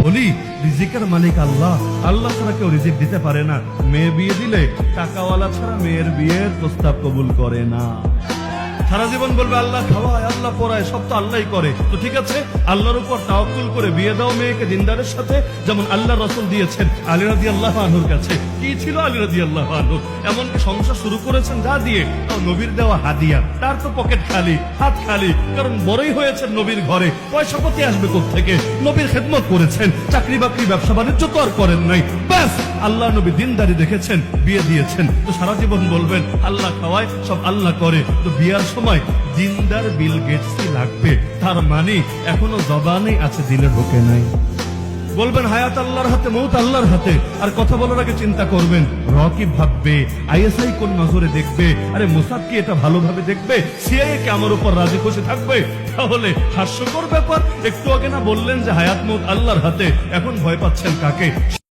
বলি রিজিকের মালিক আল্লাহ, আল্লাহ ছাড়া কেউ রিজিক দিতে পারে না। মেয়ে বিয়ে দিলে টাকাওয়ালা ছাড়া মেয়ের বিয়ের প্রস্তাব কবুল করে না। সারা জীবন বলবে আল্লাহ খাওয়ায়, আল্লাহ পড়ায়, সব তো আল্লাহই করে। তো ঠিক আছে, আল্লাহর উপর তাওয়াক্কুল করে বিয়ে দাও মেয়েকে দিনদারের সাথে, যেমন আল্লাহ রাসূল দিয়েছেন আলী রাদিয়াল্লাহু আনহুর কাছে। কি ছিল আলী রাদিয়াল্লাহু আনহু? এমনকি সংসার শুরু করেছেন যা দিয়ে, তাও নবীর দেওয়া হাদিয়া। তার তো পকেট খালি, হাত খালি, কারণ বড়ই হয়েছেন নবীর ঘরে, পয়সা পাতি আসবে কোত্থেকে? নবীর খেদমত করেছেন, চাকরি বাকরি ব্যবসা বাণিজ্য তো আর করেন নাই। ব্যাস, আল্লাহ নবী দিনদারি দেখেছেন, বিয়ে দিয়েছেন। তো সারা জীবন বলবেন আল্লাহ খাওয়ায়, সব আল্লাহ করে। তো বিয়ার সময় দিনদার বিল গেটসই লাগবে, তার মানে এখনো জবানে আছে, দিলে ঢোকে নাই। বলবেন হায়াত আল্লাহর হাতে, মৌত আল্লাহর হাতে। আর কথা বলার আগে চিন্তা করবেন রকি ভাববে, আইএসআই কোন নজরে দেখবে, আরে মোসাদ কি এটা ভালোভাবে দেখবে, সিআইএ কে আমার উপর রাজি খুশি থাকবে? তাহলে হাস্যকর ব্যাপার, একটু আগে না বললেন যে হায়াত মৌত আল্লাহর হাতে, এখন ভয় পাচ্ছেন কাকে?